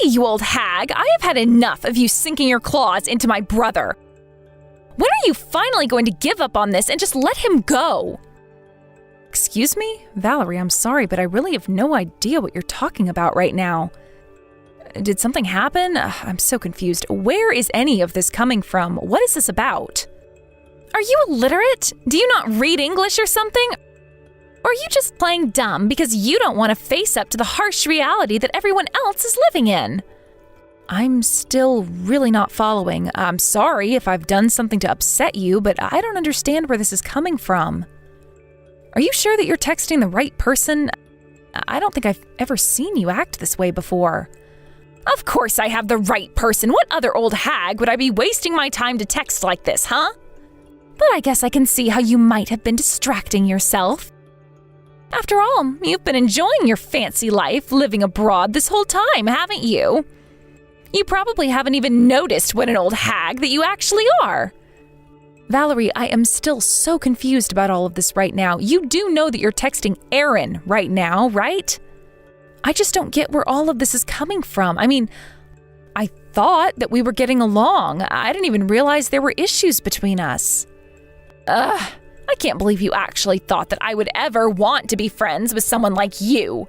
you old hag, I have had enough of you sinking your claws into my brother. When are you finally going to give up on this and just let him go? Excuse me? Valerie, I'm sorry, but I really have no idea what you're talking about right now. Did something happen? I'm so confused. Where is any of this coming from? What is this about? Are you illiterate? Do you not read English or something? Or are you just playing dumb because you don't want to face up to the harsh reality that everyone else is living in? I'm still really not following. I'm sorry if I've done something to upset you, but I don't understand where this is coming from. Are you sure that you're texting the right person? I don't think I've ever seen you act this way before. Of course I have the right person. What other old hag would I be wasting my time to text like this, huh? But I guess I can see how you might have been distracting yourself. After all, you've been enjoying your fancy life living abroad this whole time, haven't you? You probably haven't even noticed what an old hag that you actually are. Valerie, I am still so confused about all of this right now. You do know that you're texting Aaron right now, right? I just don't get where all of this is coming from. I mean, I thought that we were getting along. I didn't even realize there were issues between us. I can't believe you actually thought that I would ever want to be friends with someone like you.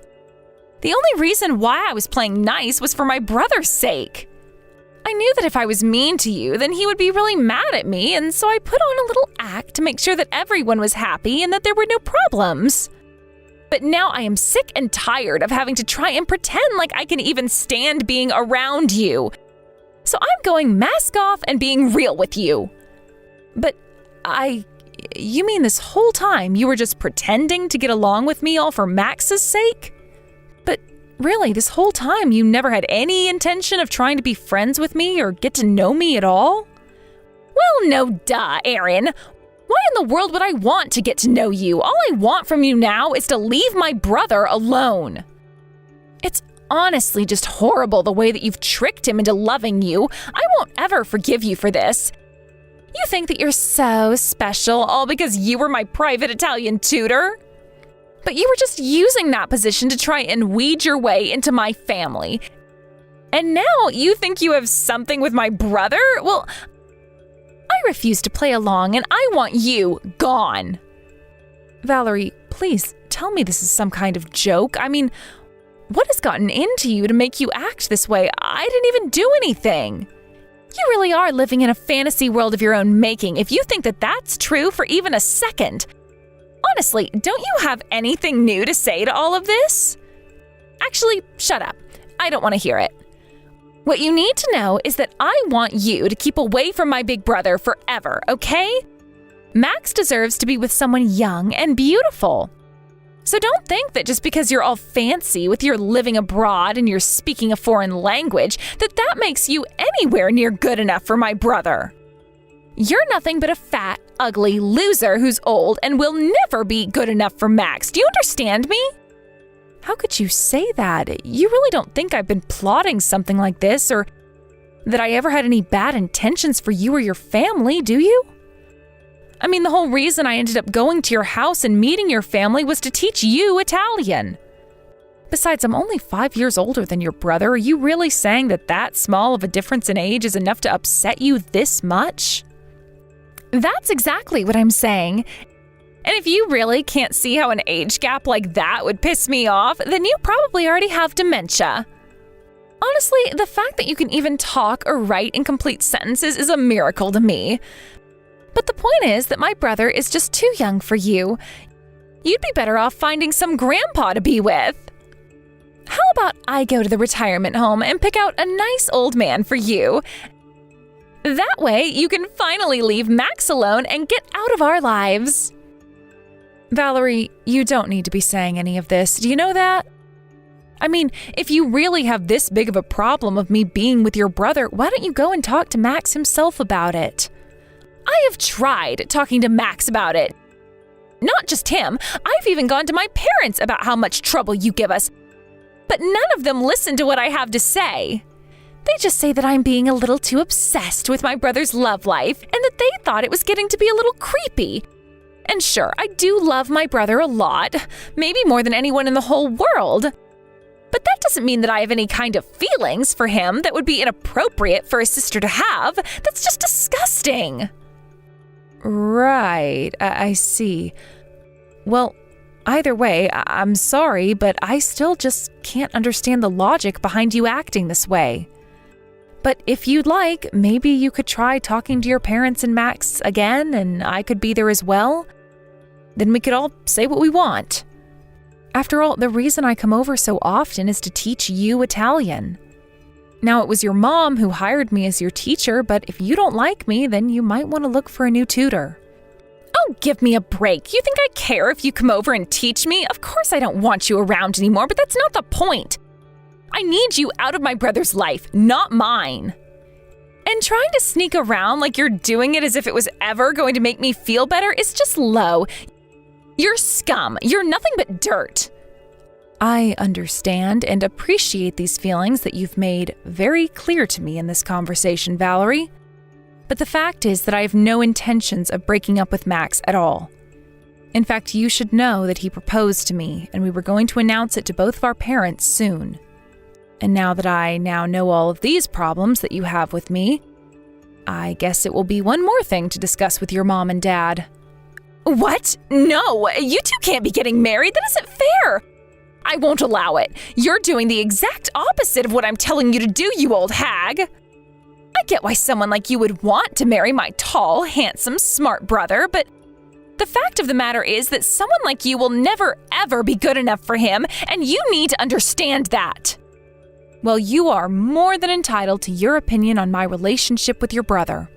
The only reason why I was playing nice was for my brother's sake. I knew that if I was mean to you, then he would be really mad at me, and so I put on a little act to make sure that everyone was happy and that there were no problems. But now I am sick and tired of having to try and pretend like I can even stand being around you. So I'm going mask off and being real with you. But you mean this whole time you were just pretending to get along with me all for Max's sake? But really, this whole time you never had any intention of trying to be friends with me or get to know me at all? Well, no duh, Aaron. Why in the world would I want to get to know you? All I want from you now is to leave my brother alone. It's honestly just horrible the way that you've tricked him into loving you. I won't ever forgive you for this. You think that you're so special all because you were my private Italian tutor? But you were just using that position to try and weed your way into my family. And now you think you have something with my brother? Well, I refuse to play along and I want you gone. Valerie, please tell me this is some kind of joke. I mean, what has gotten into you to make you act this way? I didn't even do anything. You really are living in a fantasy world of your own making if you think that that's true for even a second. Honestly, don't you have anything new to say to all of this? Actually, shut up. I don't want to hear it. What you need to know is that I want you to keep away from my big brother forever, okay? Max deserves to be with someone young and beautiful. So don't think that just because you're all fancy with your living abroad and you're speaking a foreign language, that makes you anywhere near good enough for my brother. You're nothing but a fat, ugly loser who's old and will never be good enough for Max. Do you understand me? How could you say that? You really don't think I've been plotting something like this or that I ever had any bad intentions for you or your family, do you? I mean, the whole reason I ended up going to your house and meeting your family was to teach you Italian. Besides, I'm only 5 years older than your brother. Are you really saying that small of a difference in age is enough to upset you this much? That's exactly what I'm saying. And if you really can't see how an age gap like that would piss me off, then you probably already have dementia. Honestly, the fact that you can even talk or write in complete sentences is a miracle to me. But the point is that my brother is just too young for you. You'd be better off finding some grandpa to be with. How about I go to the retirement home and pick out a nice old man for you? That way, you can finally leave Max alone and get out of our lives. Valerie, you don't need to be saying any of this. Do you know that? I mean, if you really have this big of a problem of me being with your brother, why don't you go and talk to Max himself about it? I have tried talking to Max about it. Not just him, I've even gone to my parents about how much trouble you give us. But none of them listen to what I have to say. They just say that I'm being a little too obsessed with my brother's love life and that they thought it was getting to be a little creepy. And sure, I do love my brother a lot, maybe more than anyone in the whole world. But But that doesn't mean that I have any kind of feelings for him that would be inappropriate for a sister to have. That's just disgusting. Right, I see. Well, either way, I'm sorry, but I still just can't understand the logic behind you acting this way. But if you'd like, maybe you could try talking to your parents and Max again, and I could be there as well. Then we could all say what we want. After all, the reason I come over so often is to teach you Italian. Now, it was your mom who hired me as your teacher, but if you don't like me, then you might want to look for a new tutor. Oh, give me a break. You think I care if you come over and teach me? Of course I don't want you around anymore, but that's not the point. I need you out of my brother's life, not mine. And trying to sneak around like you're doing it as if it was ever going to make me feel better is just low. You're scum. You're nothing but dirt. I understand and appreciate these feelings that you've made very clear to me in this conversation, Valerie. But the fact is that I have no intentions of breaking up with Max at all. In fact, you should know that he proposed to me, and we were going to announce it to both of our parents soon. And now that I know all of these problems that you have with me, I guess it will be one more thing to discuss with your mom and dad. What? No, you two can't be getting married. That isn't fair. I won't allow it. You're doing the exact opposite of what I'm telling you to do, you old hag. I get why someone like you would want to marry my tall, handsome, smart brother, but the fact of the matter is that someone like you will never, ever be good enough for him, and you need to understand that. Well, you are more than entitled to your opinion on my relationship with your brother.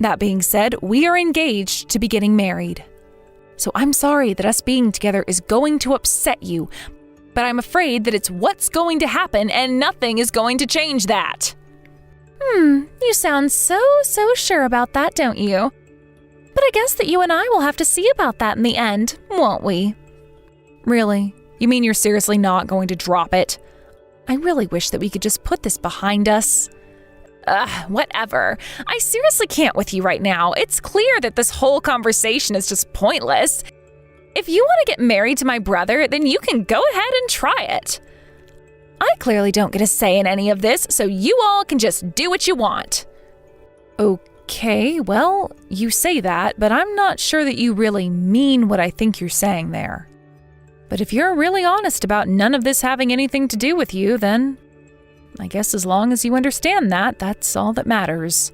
That being said, we are engaged to be getting married. So I'm sorry that us being together is going to upset you, but I'm afraid that it's what's going to happen and nothing is going to change that. You sound so sure about that, don't you? But I guess that you and I will have to see about that in the end, won't we? Really? You mean you're seriously not going to drop it? I really wish that we could just put this behind us. Whatever. I seriously can't with you right now. It's clear that this whole conversation is just pointless. If you want to get married to my brother, then you can go ahead and try it. I clearly don't get a say in any of this, so you all can just do what you want. Okay, well, you say that, but I'm not sure that you really mean what I think you're saying there. But if you're really honest about none of this having anything to do with you, then I guess as long as you understand that, that's all that matters.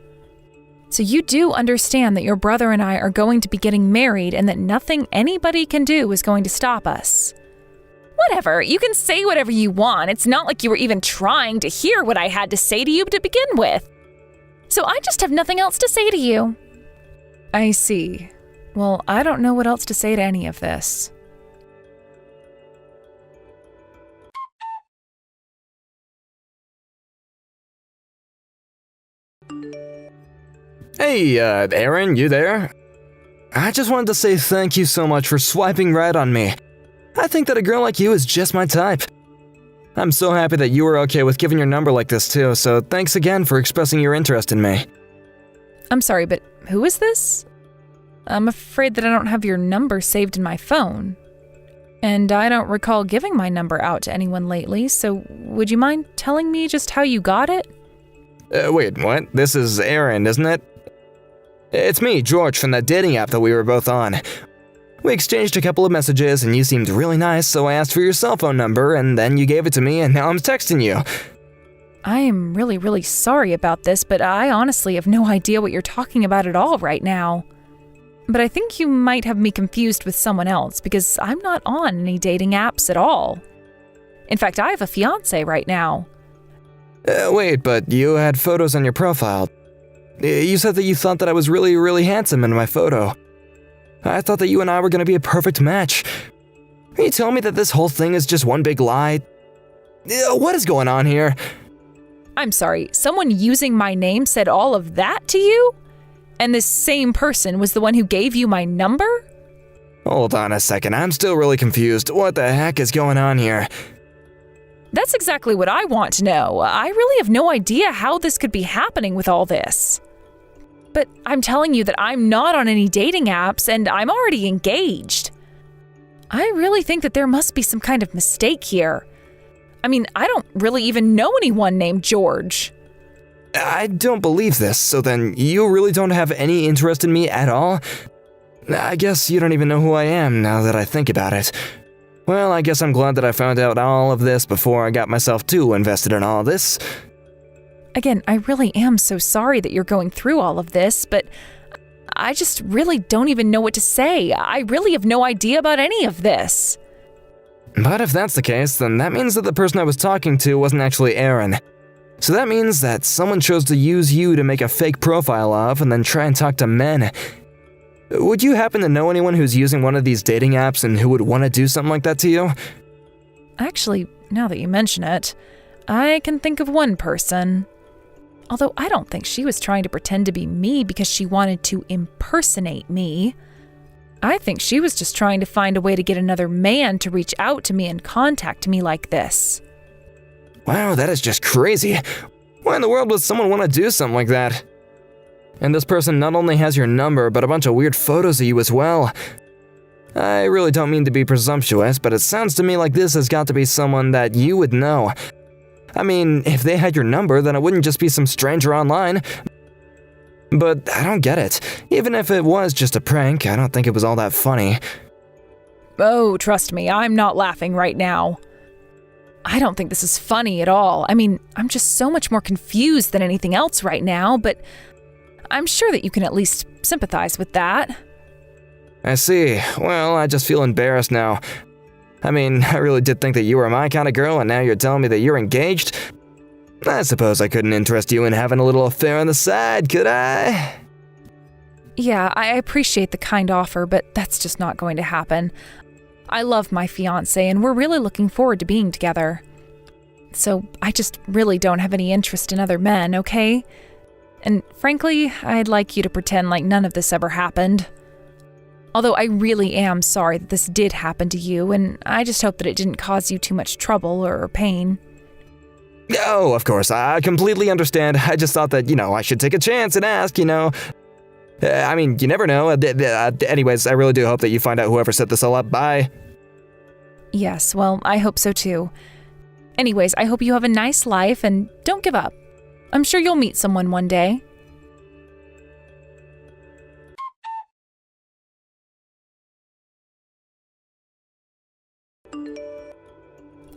So you do understand that your brother and I are going to be getting married and that nothing anybody can do is going to stop us. Whatever, you can say whatever you want. It's not like you were even trying to hear what I had to say to you to begin with. So I just have nothing else to say to you. I see. Well, I don't know what else to say to any of this. Hey, Aaron, you there? I just wanted to say thank you so much for swiping right on me. I think that a girl like you is just my type. I'm so happy that you were okay with giving your number like this too, so thanks again for expressing your interest in me. I'm sorry, but who is this? I'm afraid that I don't have your number saved in my phone. And I don't recall giving my number out to anyone lately, so would you mind telling me just how you got it? Wait, what? This is Aaron, isn't it? It's me, George, from that dating app that we were both on. We exchanged a couple of messages and you seemed really nice, so I asked for your cell phone number and then you gave it to me and now I'm texting you. I am really sorry about this, but I honestly have no idea what you're talking about at all right now. But I think you might have me confused with someone else because I'm not on any dating apps at all. In fact, I have a fiancé right now. Wait, but you had photos on your profile. You said that you thought that I was really handsome in my photo. I thought that you and I were going to be a perfect match. Are you telling me that this whole thing is just one big lie? What is going on here? I'm sorry, someone using my name said all of that to you? And this same person was the one who gave you my number? Hold on a second, I'm still really confused. What the heck is going on here? That's exactly what I want to know. I really have no idea how this could be happening with all this. But I'm telling you that I'm not on any dating apps and I'm already engaged. I really think that there must be some kind of mistake here. I mean, I don't really even know anyone named George. I don't believe this, so then you really don't have any interest in me at all? I guess you don't even know who I am now that I think about it. Well, I guess I'm glad that I found out all of this before I got myself too invested in all this. Again, I really am so sorry that you're going through all of this, but I just really don't even know what to say. I really have no idea about any of this. But if that's the case, then that means that the person I was talking to wasn't actually Aaron. So that means that someone chose to use you to make a fake profile of and then try and talk to men. Would you happen to know anyone who's using one of these dating apps and who would want to do something like that to you? Actually, now that you mention it, I can think of one person. Although I don't think she was trying to pretend to be me because she wanted to impersonate me. I think she was just trying to find a way to get another man to reach out to me and contact me like this. Wow, that is just crazy. Why in the world would someone want to do something like that? And this person not only has your number, but a bunch of weird photos of you as well. I really don't mean to be presumptuous, but it sounds to me like this has got to be someone that you would know. I mean, if they had your number, then it wouldn't just be some stranger online. But I don't get it. Even if it was just a prank, I don't think it was all that funny. Oh, trust me, I'm not laughing right now. I don't think this is funny at all. I mean, I'm just so much more confused than anything else right now, but I'm sure that you can at least sympathize with that. I see. Well, I just feel embarrassed now. I mean, I really did think that you were my kind of girl, and now you're telling me that you're engaged? I suppose I couldn't interest you in having a little affair on the side, could I? Yeah, I appreciate the kind offer, but that's just not going to happen. I love my fiancé, and we're really looking forward to being together. So I just really don't have any interest in other men, okay? And frankly, I'd like you to pretend like none of this ever happened. Although I really am sorry that this did happen to you, and I just hope that it didn't cause you too much trouble or pain. Oh, of course, I completely understand. I just thought that, I should take a chance and ask, I mean, you never know. Anyways, I really do hope that you find out whoever set this all up. Bye. Yes, well, I hope so too. Anyways, I hope you have a nice life and don't give up. I'm sure you'll meet someone one day.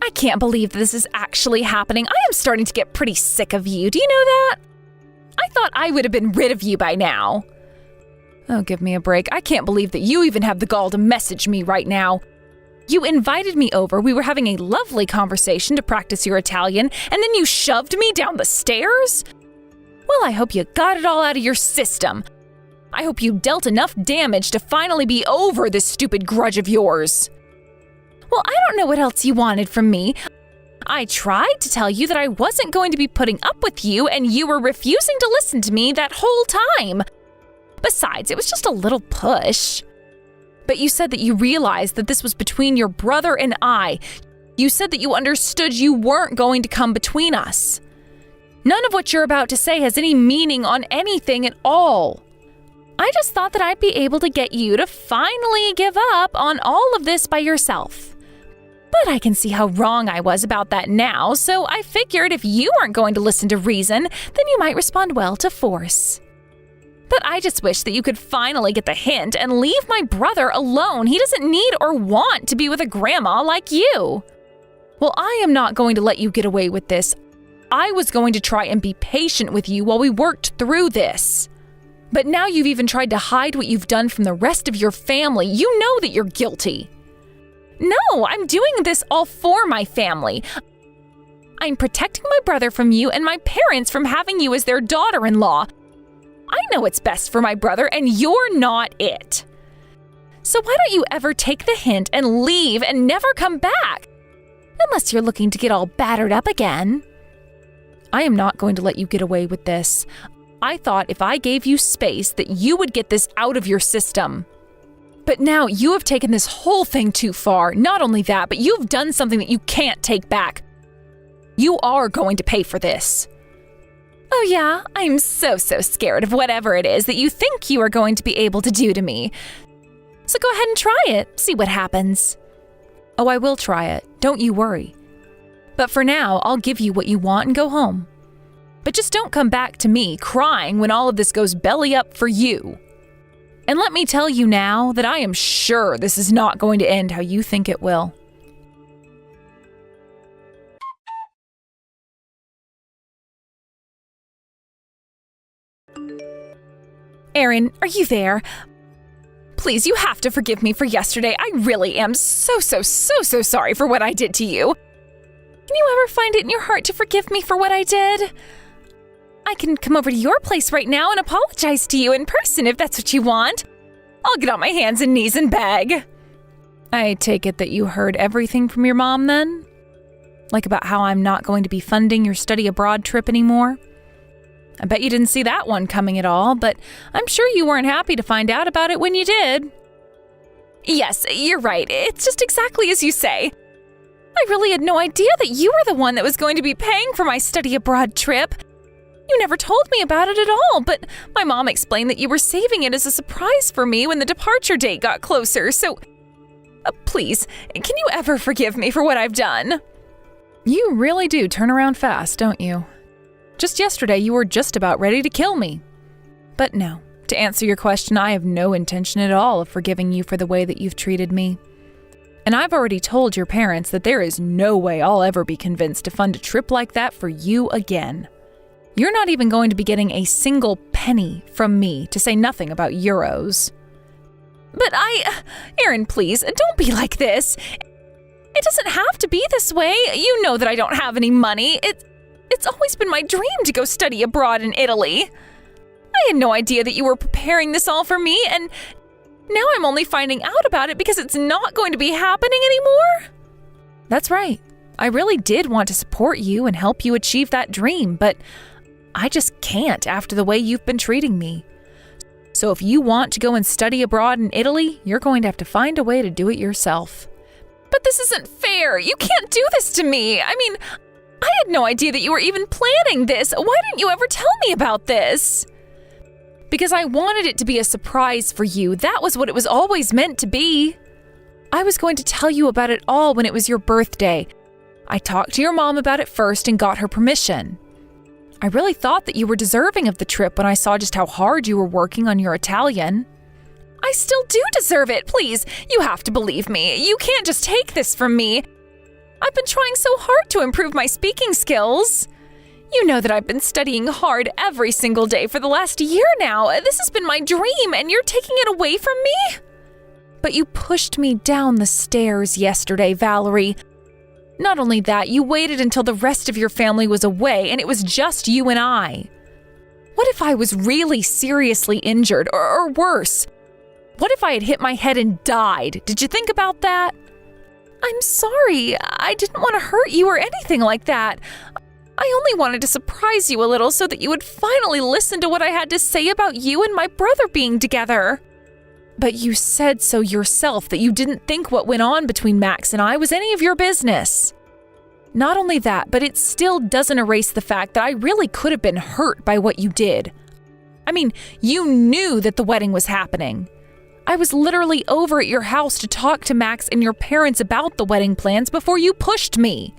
I can't believe this is actually happening. I am starting to get pretty sick of you. Do you know that? I thought I would have been rid of you by now. Oh, give me a break. I can't believe that you even have the gall to message me right now. You invited me over, we were having a lovely conversation to practice your Italian, and then you shoved me down the stairs? Well, I hope you got it all out of your system. I hope you dealt enough damage to finally be over this stupid grudge of yours. Well, I don't know what else you wanted from me. I tried to tell you that I wasn't going to be putting up with you, and you were refusing to listen to me that whole time. Besides, it was just a little push. But you said that you realized that this was between your brother and I. You said that you understood you weren't going to come between us. None of what you're about to say has any meaning on anything at all. I just thought that I'd be able to get you to finally give up on all of this by yourself. But I can see how wrong I was about that now, so I figured if you aren't going to listen to reason, then you might respond well to force. But I just wish that you could finally get the hint and leave my brother alone. He doesn't need or want to be with a grandma like you. Well, I am not going to let you get away with this. I was going to try and be patient with you while we worked through this. But now you've even tried to hide what you've done from the rest of your family. You know that you're guilty. No, I'm doing this all for my family. I'm protecting my brother from you and my parents from having you as their daughter-in-law. I know what's best for my brother, and you're not it. So why don't you ever take the hint and leave and never come back? Unless you're looking to get all battered up again. I am not going to let you get away with this. I thought if I gave you space that you would get this out of your system. But now you have taken this whole thing too far. Not only that, but you've done something that you can't take back. You are going to pay for this. Oh yeah, I'm so scared of whatever it is that you think you are going to be able to do to me. So go ahead and try it, see what happens. Oh, I will try it, don't you worry. But for now, I'll give you what you want and go home. But just don't come back to me crying when all of this goes belly up for you. And let me tell you now that I am sure this is not going to end how you think it will. Aaron, are you there? Please, you have to forgive me for yesterday. I really am so sorry for what I did to you. Can you ever find it in your heart to forgive me for what I did? I can come over to your place right now and apologize to you in person if that's what you want. I'll get on my hands and knees and beg. I take it that you heard everything from your mom then? Like about how I'm not going to be funding your study abroad trip anymore? I bet you didn't see that one coming at all, but I'm sure you weren't happy to find out about it when you did. Yes, you're right. It's just exactly as you say. I really had no idea that you were the one that was going to be paying for my study abroad trip. You never told me about it at all, but my mom explained that you were saving it as a surprise for me when the departure date got closer, so please, can you ever forgive me for what I've done? You really do turn around fast, don't you? Just yesterday, you were just about ready to kill me. But no, to answer your question, I have no intention at all of forgiving you for the way that you've treated me. And I've already told your parents that there is no way I'll ever be convinced to fund a trip like that for you again. You're not even going to be getting a single penny from me, to say nothing about euros. But Aaron, please, don't be like this. It doesn't have to be this way. You know that I don't have any money. It's always been my dream to go study abroad in Italy. I had no idea that you were preparing this all for me, and now I'm only finding out about it because it's not going to be happening anymore. That's right. I really did want to support you and help you achieve that dream, but I just can't after the way you've been treating me. So if you want to go and study abroad in Italy, you're going to have to find a way to do it yourself. But this isn't fair. You can't do this to me. I mean, I had no idea that you were even planning this. Why didn't you ever tell me about this? Because I wanted it to be a surprise for you. That was what it was always meant to be. I was going to tell you about it all when it was your birthday. I talked to your mom about it first and got her permission. I really thought that you were deserving of the trip when I saw just how hard you were working on your Italian. I still do deserve it. Please, you have to believe me. You can't just take this from me. I've been trying so hard to improve my speaking skills. You know that I've been studying hard every single day for the last year now. This has been my dream, and you're taking it away from me? But you pushed me down the stairs yesterday, Valerie. Not only that, you waited until the rest of your family was away, and it was just you and I. What if I was really seriously injured, or worse? What if I had hit my head and died? Did you think about that? I'm sorry. I didn't want to hurt you or anything like that. I only wanted to surprise you a little so that you would finally listen to what I had to say about you and my brother being together. But you said so yourself that you didn't think what went on between Max and I was any of your business. Not only that, but it still doesn't erase the fact that I really could have been hurt by what you did. I mean, you knew that the wedding was happening. I was literally over at your house to talk to Max and your parents about the wedding plans before you pushed me.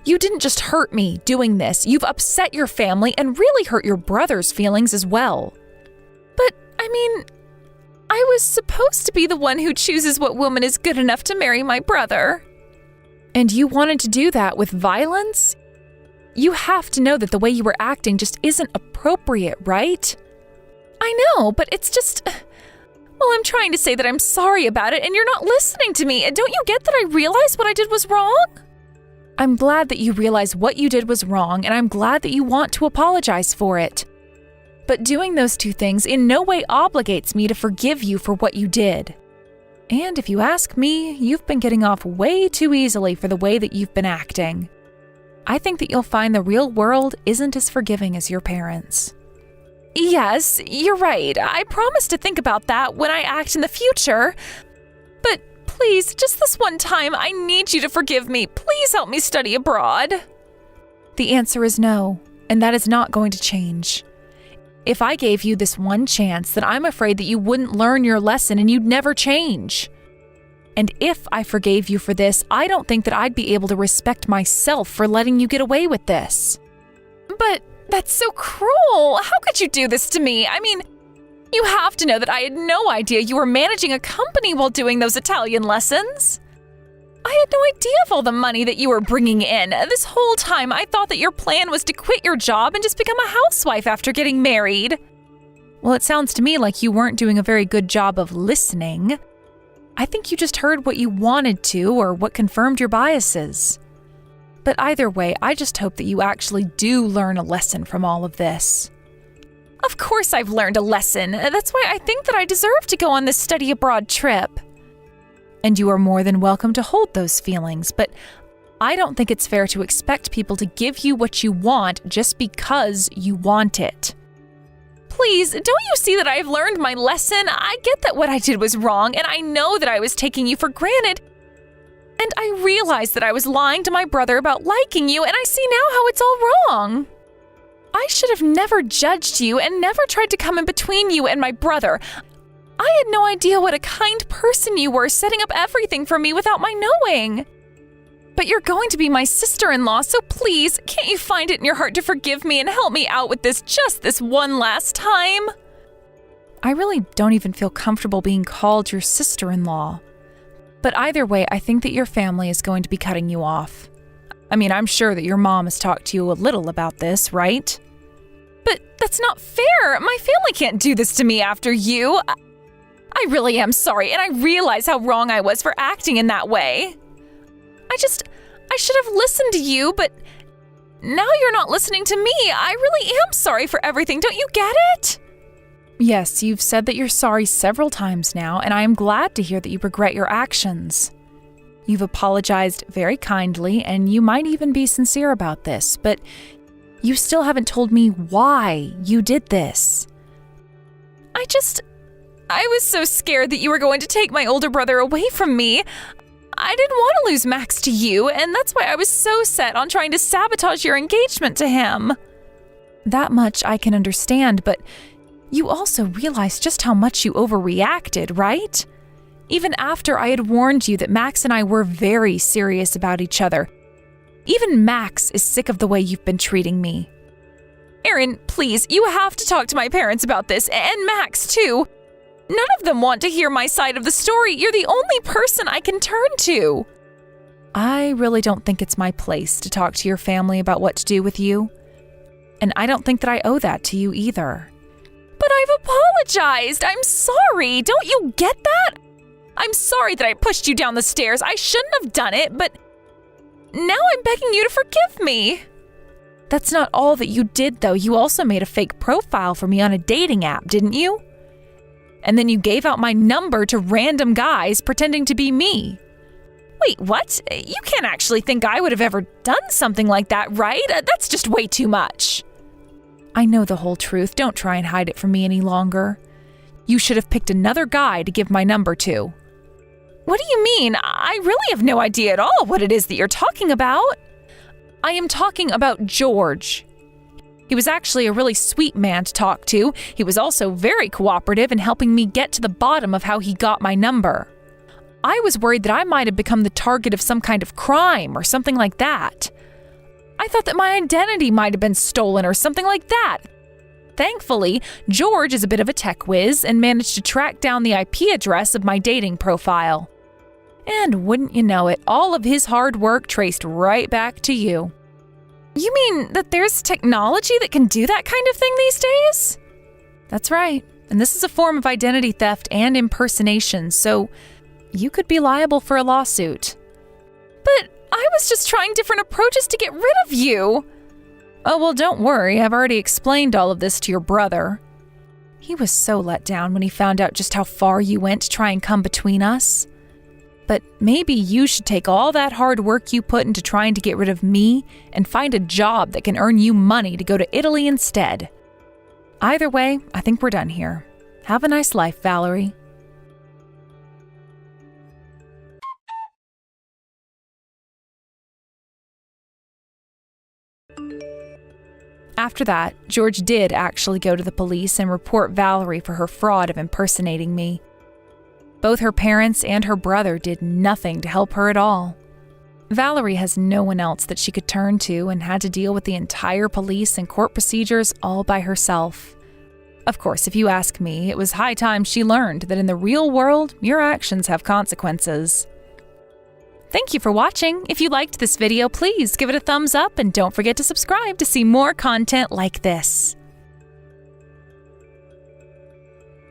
You didn't just hurt me doing this, you've upset your family and really hurt your brother's feelings as well. But, I mean, I was supposed to be the one who chooses what woman is good enough to marry my brother. And you wanted to do that with violence? You have to know that the way you were acting just isn't appropriate, right? I know, but it's just... Well, I'm trying to say that I'm sorry about it and you're not listening to me. Don't you get that I realize what I did was wrong? I'm glad that you realize what you did was wrong, and I'm glad that you want to apologize for it. But doing those two things in no way obligates me to forgive you for what you did. And if you ask me, you've been getting off way too easily for the way that you've been acting. I think that you'll find the real world isn't as forgiving as your parents. Yes, you're right. I promise to think about that when I act in the future. But please, just this one time, I need you to forgive me. Please help me study abroad. The answer is no, and that is not going to change. If I gave you this one chance, then I'm afraid that you wouldn't learn your lesson and you'd never change. And if I forgave you for this, I don't think that I'd be able to respect myself for letting you get away with this. But that's so cruel. How could you do this to me? I mean, you have to know that I had no idea you were managing a company while doing those Italian lessons. I had no idea of all the money that you were bringing in. This whole time, I thought that your plan was to quit your job and just become a housewife after getting married. Well, it sounds to me like you weren't doing a very good job of listening. I think you just heard what you wanted to or what confirmed your biases. But either way, I just hope that you actually do learn a lesson from all of this. Of course I've learned a lesson. That's why I think that I deserve to go on this study abroad trip. And you are more than welcome to hold those feelings, but I don't think it's fair to expect people to give you what you want just because you want it. Please, don't you see that I've learned my lesson? I get that what I did was wrong, and I know that I was taking you for granted. And I realize that I was lying to my brother about liking you, and I see now how it's all wrong. I should have never judged you and never tried to come in between you and my brother. I had no idea what a kind person you were, setting up everything for me without my knowing. But you're going to be my sister-in-law, so please, can't you find it in your heart to forgive me and help me out with this just this one last time? I really don't even feel comfortable being called your sister-in-law. But either way, I think that your family is going to be cutting you off. I mean, I'm sure that your mom has talked to you a little about this, right? But that's not fair. My family can't do this to me after you. I really am sorry, and I realize how wrong I was for acting in that way. I should have listened to you, but now you're not listening to me. I really am sorry for everything. Don't you get it? Yes, you've said that you're sorry several times now, and I am glad to hear that you regret your actions. You've apologized very kindly, and you might even be sincere about this, but you still haven't told me why you did this. I was so scared that you were going to take my older brother away from me. I didn't want to lose Max to you, and that's why I was so set on trying to sabotage your engagement to him. That much I can understand, but you also realize just how much you overreacted, right? Even after I had warned you that Max and I were very serious about each other. Even Max is sick of the way you've been treating me. Aaron, please, you have to talk to my parents about this, and Max too. None of them want to hear my side of the story. You're the only person I can turn to. I really don't think it's my place to talk to your family about what to do with you. And I don't think that I owe that to you either. But I've apologized. I'm sorry. Don't you get that? I'm sorry that I pushed you down the stairs. I shouldn't have done it, but now I'm begging you to forgive me. That's not all that you did, though. You also made a fake profile for me on a dating app, didn't you? And then you gave out my number to random guys pretending to be me. Wait, what? You can't actually think I would have ever done something like that, right? That's just way too much. I know the whole truth. Don't try and hide it from me any longer. You should have picked another guy to give my number to. What do you mean? I really have no idea at all what it is that you're talking about. I am talking about George. He was actually a really sweet man to talk to. He was also very cooperative in helping me get to the bottom of how he got my number. I was worried that I might have become the target of some kind of crime or something like that. I thought that my identity might have been stolen or something like that. Thankfully, George is a bit of a tech whiz and managed to track down the IP address of my dating profile. And wouldn't you know it, all of his hard work traced right back to you. You mean that there's technology that can do that kind of thing these days? That's right. And this is a form of identity theft and impersonation, so you could be liable for a lawsuit. But I was just trying different approaches to get rid of you. Oh, well, don't worry. I've already explained all of this to your brother. He was so let down when he found out just how far you went to try and come between us. But maybe you should take all that hard work you put into trying to get rid of me and find a job that can earn you money to go to Italy instead. Either way, I think we're done here. Have a nice life, Valerie. After that, George did actually go to the police and report Valerie for her fraud of impersonating me. Both her parents and her brother did nothing to help her at all. Valerie has no one else that she could turn to and had to deal with the entire police and court procedures all by herself. Of course, if you ask me, it was high time she learned that in the real world, your actions have consequences. Thank you for watching. If you liked this video, please give it a thumbs up and don't forget to subscribe to see more content like this.